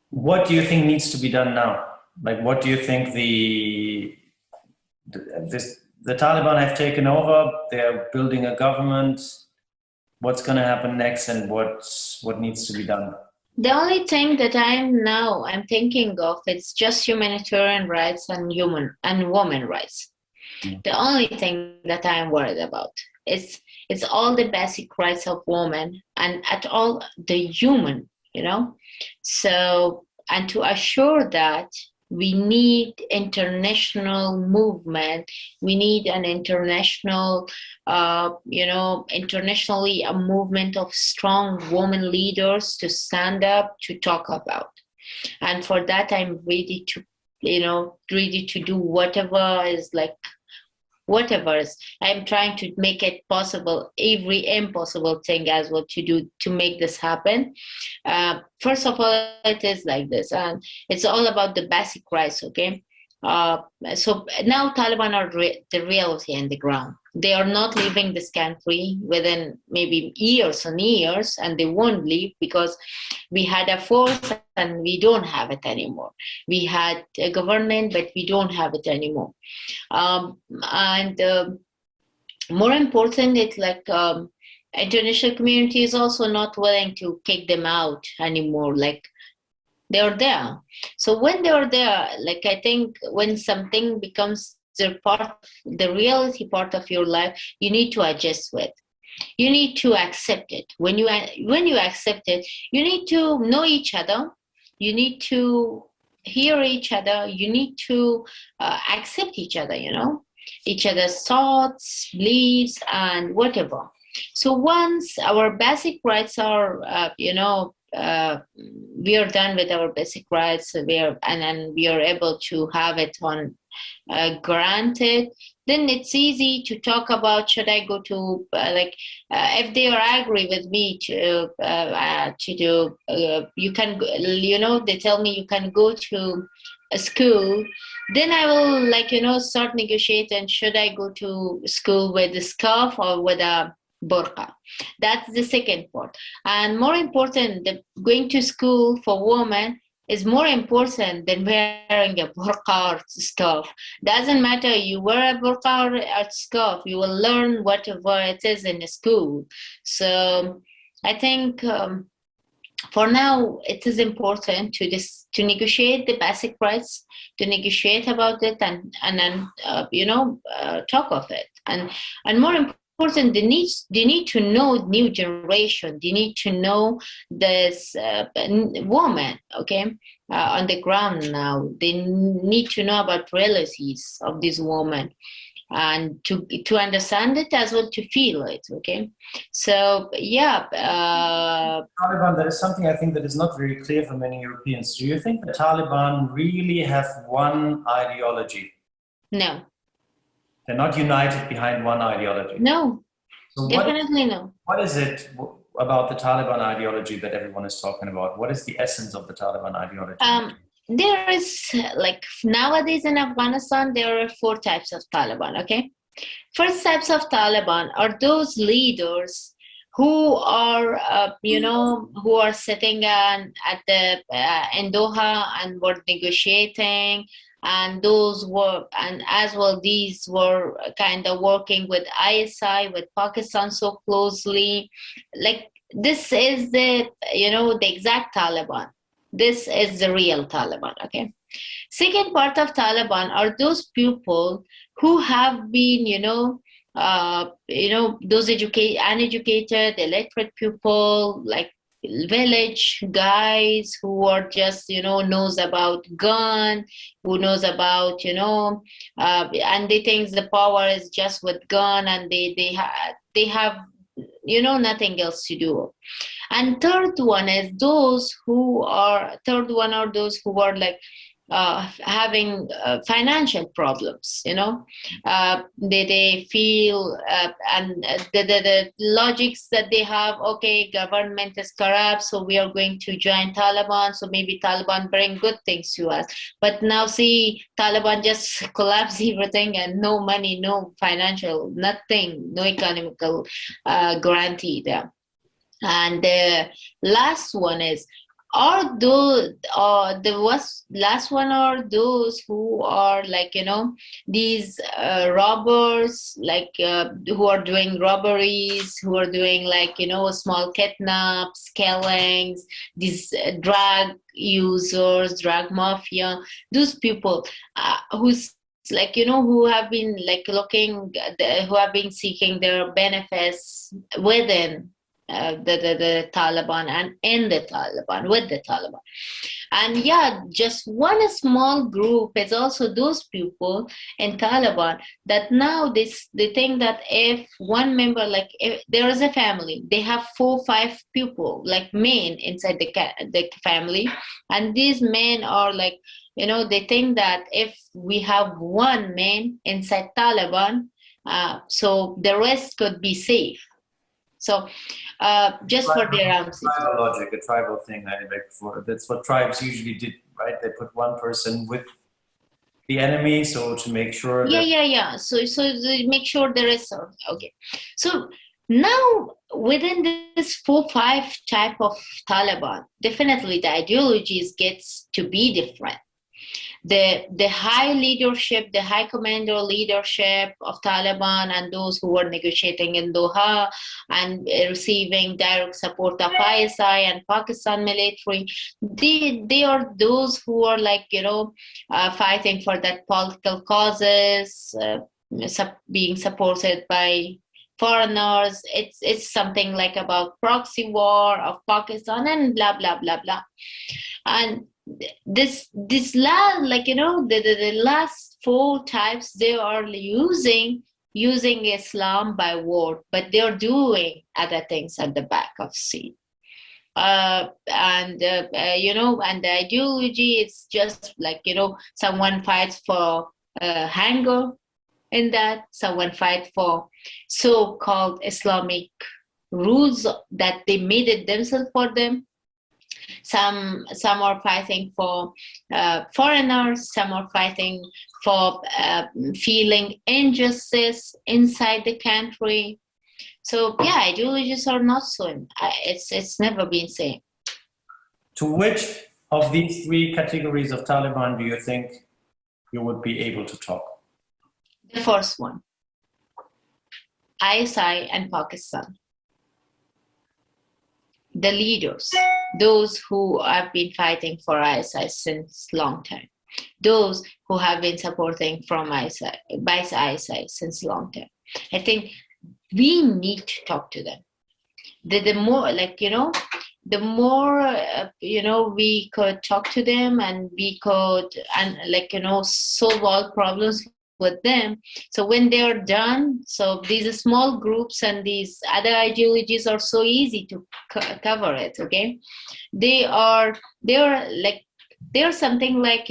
What do you think needs to be done now? Like, what do you think the Taliban have taken over? They're building a government. What's going to happen next, and what needs to be done? The only thing that I'm thinking of, it's just humanitarian rights and women rights. The only thing that I'm worried about is it's all the basic rights of women and at all the human, So, and to assure that we need international movement, we need an international, internationally a movement of strong women leaders to stand up to talk about. And for that, I'm ready to, ready to do whatever is I'm trying to make it possible, every impossible thing as well to do to make this happen. First of all, it is like this, and it's all about the basic rights, okay? So now Taliban are the reality on the ground. They are not leaving this country within maybe years and years, and they won't leave because we had a force and we don't have it anymore. We had a government, but we don't have it anymore. More important, it's like international community is also not willing to kick them out anymore. Like they're there. So when they're there, like I think when something becomes the reality part of your life, you need to adjust with. You need to accept it. When you accept it, you need to know each other. You need to hear each other. You need to accept each other, each other's thoughts, beliefs, and whatever. So once our basic rights are, we are done with our basic rights, and then we are able to have it on granted, then it's easy to talk about should I go to if they are agree with me to do you can they tell me you can go to a school, then I will start negotiating should I go to school with a scarf or with a burqa. That's the second part. And more important, going to school for women is more important than wearing a burqa or scarf. Doesn't matter you wear a burqa or a scarf, you will learn whatever it is in the school. So I think for now it is important to negotiate the basic rights, to negotiate about it, and then talk of it, and more important, they need to know new generation. They need to know this woman, okay, on the ground now. They need to know about realities of this woman, and to understand it as well, to feel it, okay. So yeah. Taliban, there is something I think that is not very clear for many Europeans. Do you think the Taliban really have one ideology? No. They're not united behind one ideology. No, so definitely no. What is it about the Taliban ideology that everyone is talking about? What is the essence of the Taliban ideology? There is, nowadays in Afghanistan, there are 4 types of Taliban, okay? First types of Taliban are those leaders who are, who are sitting in Doha and were negotiating, and those were, and as well, these were kind of working with ISI, with Pakistan so closely. Like this is the exact Taliban. This is the real Taliban, okay? Second part of Taliban are those people who have been, those uneducated, illiterate people, like village guys who are just, knows about gun, who knows about, and they think the power is just with gun, and they have nothing else to do. And third one are those who are like having financial problems, they feel and the logics that they have, okay, government is corrupt, so we are going to join Taliban, so maybe Taliban bring good things to us. But now see, Taliban just collapse everything, and no money, no financial, nothing, no economical guarantee there. And the last one is, are those last one are those who are like, these robbers, like who are doing robberies, who are doing like, small kidnaps, killings, these drug users, drug mafia, those people who's like, who have been like who have been seeking their benefits within the Taliban and in the Taliban, with the Taliban. And yeah, just one small group is also those people in Taliban that now they think that if one member, like if there is a family, they have 4-5 people, like men inside the family, and these men are like, they think that if we have one man inside Taliban, so the rest could be safe. So just for their own sake. Tribal logic, a tribal thing. That's what tribes usually did, right? They put one person with the enemy, so to make sure. Yeah. So they make sure there is okay. So now within this 4-5 type of Taliban, definitely the ideologies gets to be different. The high leadership, the high commander leadership of Taliban, and those who were negotiating in Doha and receiving direct support of ISI and Pakistan military, they are those who are like, fighting for that political causes, being supported by foreigners. It's something like about proxy war of Pakistan and blah blah blah blah. And this last, like, the last 4 types, they are using Islam by word, but they're doing other things at the back of the scene. And the ideology, it's just like, someone fights for hunger, in that someone fight for so-called Islamic rules that they made it themselves for them. Some are fighting for foreigners, some are fighting for feeling injustice inside the country. So yeah, ideologies are not so, it's never been same. To which of these 3 categories of Taliban do you think you would be able to talk? The first one, ISI and Pakistan. The leaders, those who have been fighting for ISI since long time, those who have been supporting from ISI, by ISI since long time. I think we need to talk to them. The more, like, the more, we could talk to them, and we could, and like, solve all problems with them. So when they are done, so these small groups and these other ideologies are so easy to cover it. Okay, they are something like,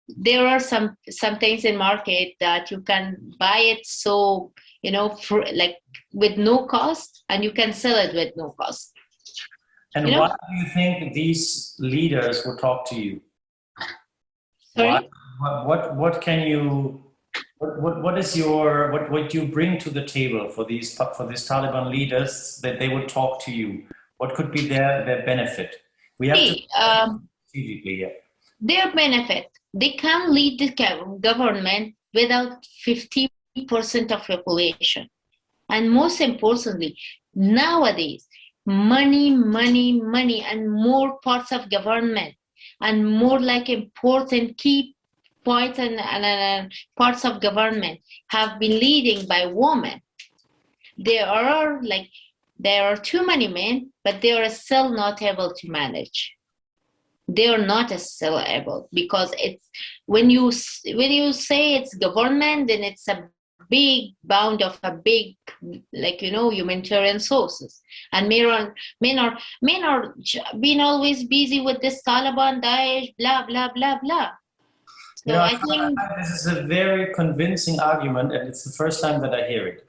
there are some things in market that you can buy it, so like with no cost, and you can sell it with no cost. And why do you think these leaders will talk to you? Sorry? What can you, what is your, what you bring to the table for these Taliban leaders that they would talk to you? What could be their benefit? We have to strategically, yeah. Their benefit, they can lead the government without 50% of population. And most importantly, nowadays, money, and more parts of government, and more like important key points and parts of government have been leading by women. There are too many men, but they are still not able to manage. They are not still able, because it's when you say it's government, then it's a big bound of a big, like, humanitarian sources. And men are being always busy with this Taliban, Daesh, blah, blah, blah, blah. So I think this is a very convincing argument, and it's the first time that I hear it.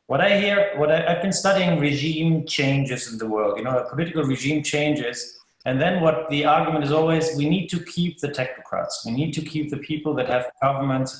I've been studying regime changes in the world, political regime changes. And then what the argument is always, we need to keep the technocrats. We need to keep the people that have government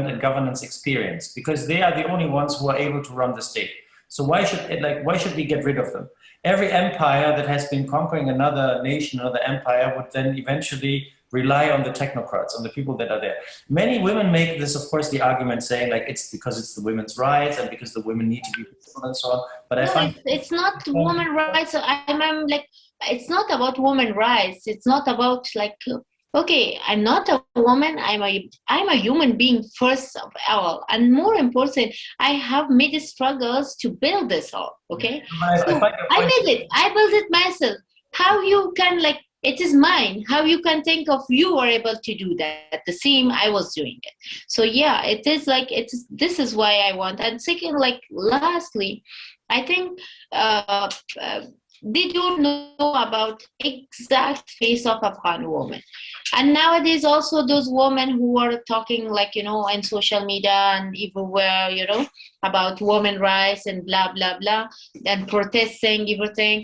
and governance experience, because they are the only ones who are able to run the state. So why should we get rid of them? Every empire that has been conquering another nation, another empire, would then eventually rely on the technocrats, on the people that are there. Many women make this, of course, the argument saying like it's because it's the women's rights and because the women need to be peaceful and so on. But I find it's not women's rights. I'm like, it's not about women's rights. It's not about like, okay, I'm not a woman. I'm a human being first of all, and more important, I have made struggles to build this all. Okay, so I built it myself. How you can like? It is mine. How you can think of you are able to do that? The same I was doing it. So yeah, it is like this is why I want. And second, like lastly, I think they don't know about exact face of Afghan women. And nowadays also those women who are talking like, in social media and everywhere, about women rights and blah, blah, blah, and protesting everything.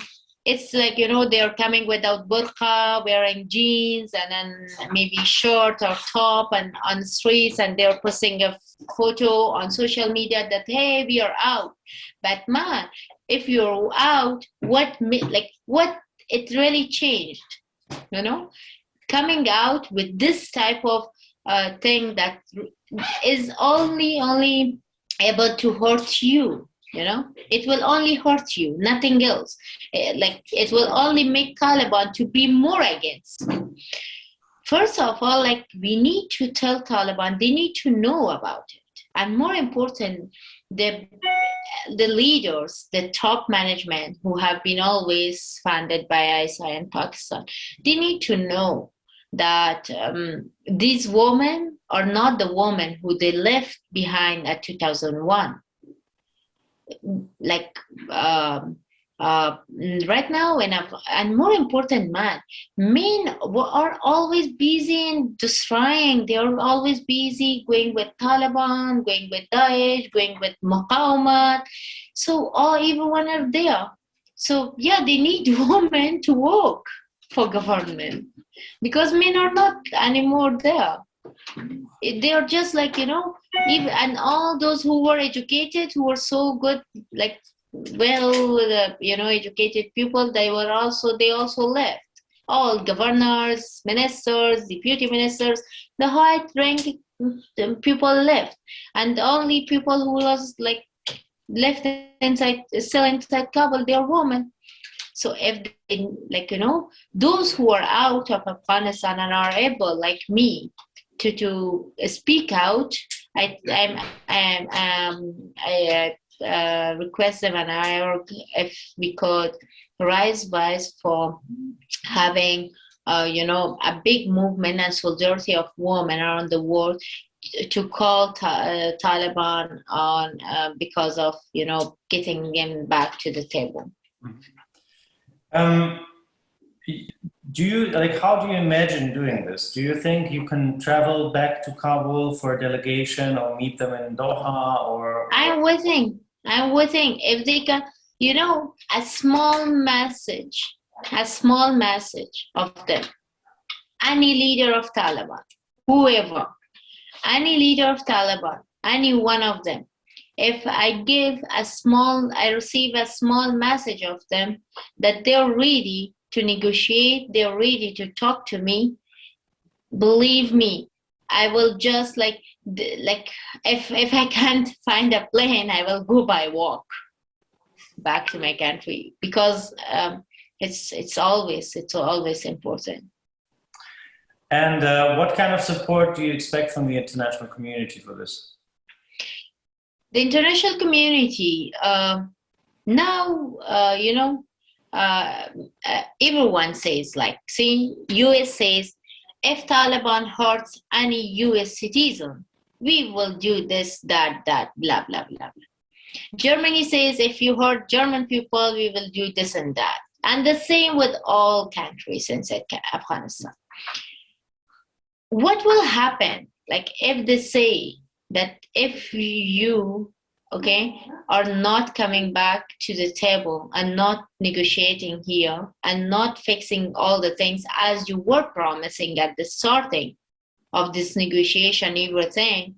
It's like, they're coming without burqa, wearing jeans and then maybe short or top and on the streets, and they're posting a photo on social media that, hey, we are out. But man, if you're out, what it really changed, coming out with this type of thing that is only able to hurt you. It will only hurt you, nothing else. Like it will only make Taliban to be more against. First of all, like we need to tell Taliban, they need to know about it. And more important, the leaders, the top management who have been always funded by ISI and Pakistan, they need to know that these women are not the women who they left behind at 2001. Like right now, and more important, men are always busy in destroying. They are always busy going with Taliban, going with Daesh, going with Muqawmat. So everyone are there. So yeah, they need women to work for government because men are not anymore there. They are just like, and all those who were educated, who were so good, like educated people, they also left. All governors, ministers, deputy ministers, the high ranking people left, and the only people who was like left still inside Kabul, they are women. So if they, like, those who are out of Afghanistan and are able, like me, to speak out, I request them and if we could raise voice for having a big movement and solidarity of women around the world to call Taliban on because of getting them back to the table. How do you imagine doing this? Do you think you can travel back to Kabul for a delegation or meet them in Doha or? I'm waiting if they can, a small message of them. Any leader of Taliban, whoever, any leader of Taliban, any one of them. If I receive a small message of them that they're ready to negotiate, they're ready to talk to me, believe me, I will just like if I can't find a plane, I will go by walk back to my country because it's always important. And what kind of support do you expect from the international community for this? The international community now, everyone says, like, see, US says, if Taliban hurts any US citizen, we will do this, that, blah, blah, blah, blah. Germany says, if you hurt German people, we will do this and that. And the same with all countries inside Afghanistan. What will happen, like, if they say that if you, okay, are not coming back to the table and not negotiating here and not fixing all the things as you were promising at the starting of this negotiation, you were saying,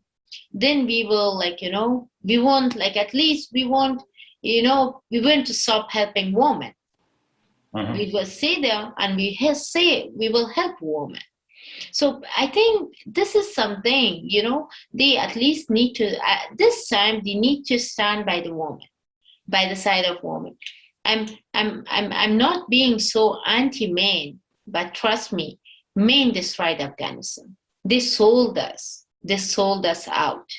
then we will, like, you know, we won't, like, at least we won't, you know, we want to stop helping women. We will stay there and we say we will help women. So I think this is something, you know, they at least need to, this time they need to stand by the woman, by the side of women. I'm not being so anti-men, but trust me, men destroyed Afghanistan. They sold us. They sold us out.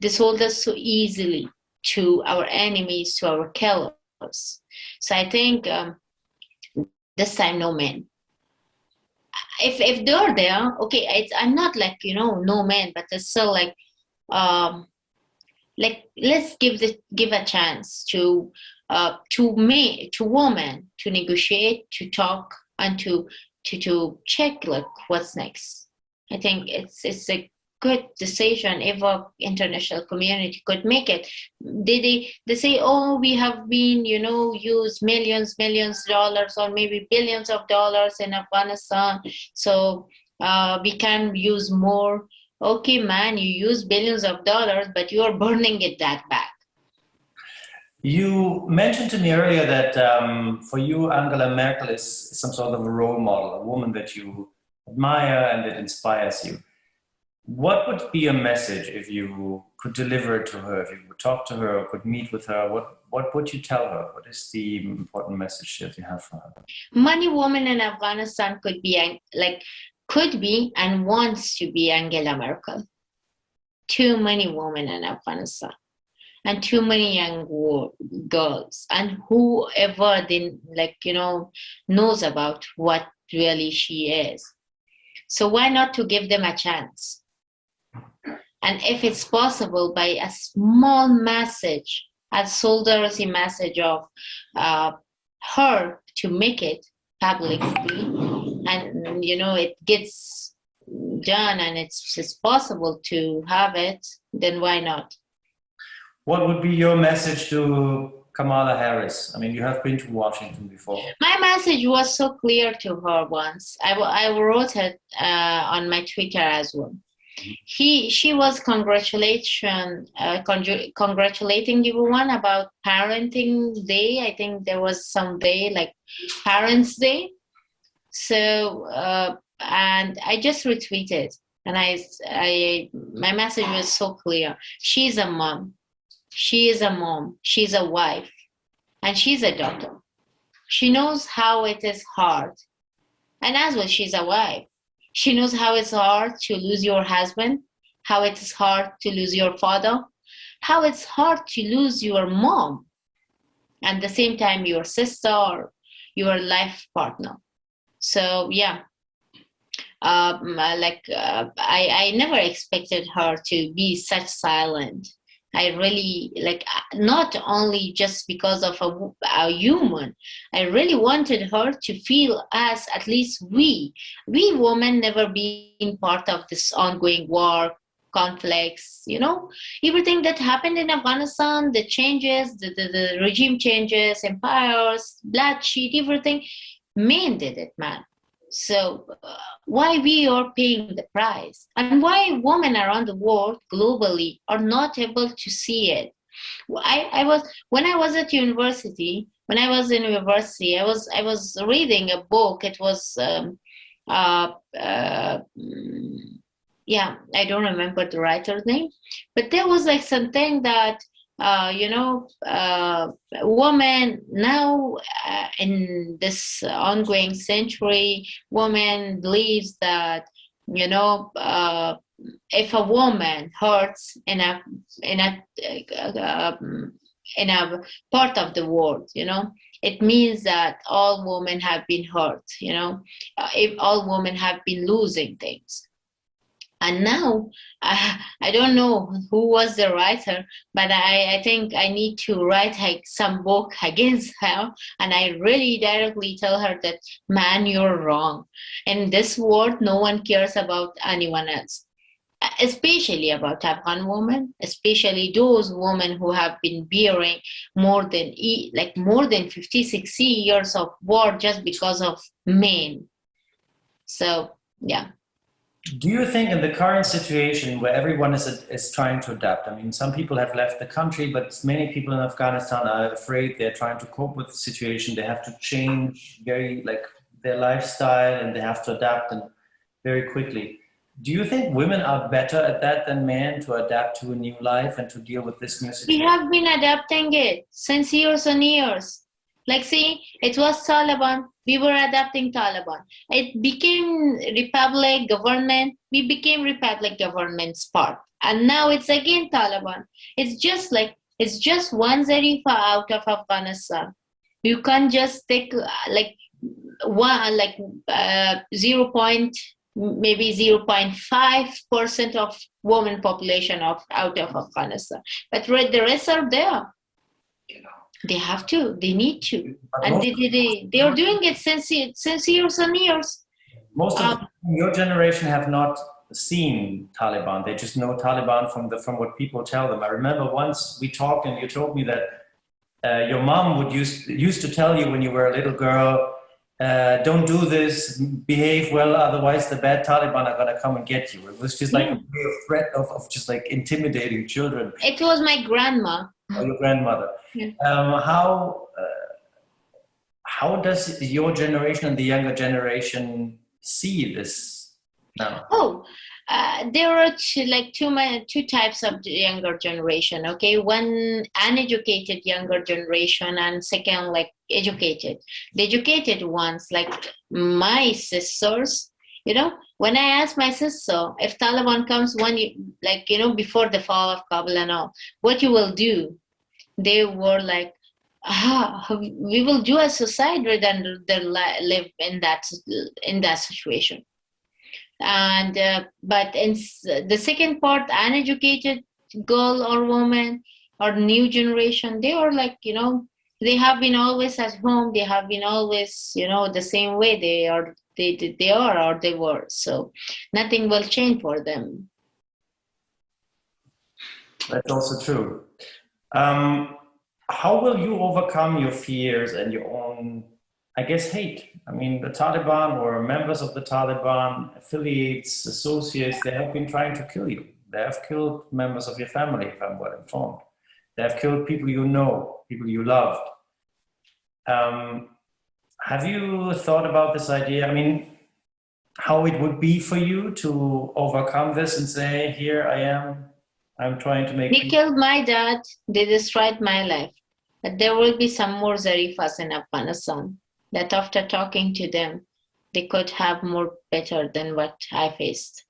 They sold us so easily to our enemies, to our killers. So I think this time, no men. If they're there, okay, I'm not like, you know, no men, but it's still like let's give a chance to women to negotiate, to talk, and to check like what's next. I think it's a good decision if our international community could make it. They say, oh, we have been, you know, used millions dollars or maybe billions of dollars in Afghanistan, so we can use more. Okay, man, you use billions of dollars, but you are burning it that back. You mentioned to me earlier that for you, Angela Merkel is some sort of a role model, a woman that you admire and that inspires you. What would be a message if you could deliver it to her, if you would talk to her or could meet with her? What would you tell her? What is the important message that you have for her? Many women in Afghanistan could be and wants to be Angela Merkel. Too many women in Afghanistan and too many young girls and whoever knows about what really she is. So why not to give them a chance? And if it's possible, by a small message, a solidarity message of her to make it publicly, and you know it gets done, and it's possible to have it, then why not? What would be your message to Kamala Harris? I mean, you have been to Washington before. My message was so clear to her once. I wrote it on my Twitter as well. She was congratulating everyone about Parenting Day. I think there was some day like Parents Day. So and I just retweeted, and my message was so clear. She's a mom. She is a mom. She's a wife, and she's a daughter. She knows how it is hard, and as well, she's a wife. She knows how it's hard to lose your husband, how it is hard to lose your father, how it's hard to lose your mom, and at the same time your sister or your life partner. So yeah, I never expected her to be such silent. I really not only just because of a human, I really wanted her to feel as at least we women never been part of this ongoing war, conflicts, you know, everything that happened in Afghanistan, the changes, the regime changes, empires, bloodshed, everything, men did it, man. So why we are paying the price, and why women around the world globally are not able to see it? When I was in university, I was reading a book. It was I don't remember the writer's name, but there was like something that women now in this ongoing century, women believes that if a woman hurts in a part of the world, it means that all women have been hurt. If all women have been losing things. And now, I don't know who was the writer, but I think I need to write like some book against her. And I really directly tell her that, man, you're wrong. In this world, no one cares about anyone else, especially about Afghan women, especially those women who have been bearing more than 50, 60 years of war just because of men. So, yeah. Do you think in the current situation where everyone is trying to adapt, I mean, some people have left the country, but many people in Afghanistan are afraid, they're trying to cope with the situation. They have to change their lifestyle, and they have to adapt and very quickly. Do you think women are better at that than men, to adapt to a new life and to deal with this new situation? We have been adapting it since years and years. Like, see, it was Taliban. We were adapting Taliban. It became Republic government. We became Republic government's part. And now it's again Taliban. It's just one Zarifa out of Afghanistan. You can't just take maybe 0.5% of women population out of Afghanistan. But the rest are there. They have to, they need to. And they are doing it since years and years. Most of your generation have not seen Taliban. They just know Taliban from what people tell them. I remember once we talked and you told me that your mom used to tell you when you were a little girl, don't do this, behave well, otherwise the bad Taliban are going to come and get you. It was just like a threat of just like intimidating children. It was my grandma. Or your grandmother. Yeah. How does your generation and the younger generation see this now? There are two types of younger generation. Okay, one uneducated younger generation, and second educated. The educated ones, like my sisters. When I asked my sister, if Taliban comes before the fall of Kabul and all, what you will do? They were like, we will do a suicide rather than live in that situation. And but in the second part, uneducated girl or woman or new generation, they are they have been always at home. They have been always the same way they are or they were. So nothing will change for them. That's also true. How will you overcome your fears and your own, I guess, hate? I mean, the Taliban or members of the Taliban, affiliates, associates, they have been trying to kill you. They have killed members of your family, if I'm well informed. They have killed people you know, people you loved. Have you thought about this idea? I mean, how it would be for you to overcome this and say, here I am, I'm trying to make... They killed my dad, they destroyed my life. But there will be some more Zarifas in Afghanistan that after talking to them, they could have more better than what I faced.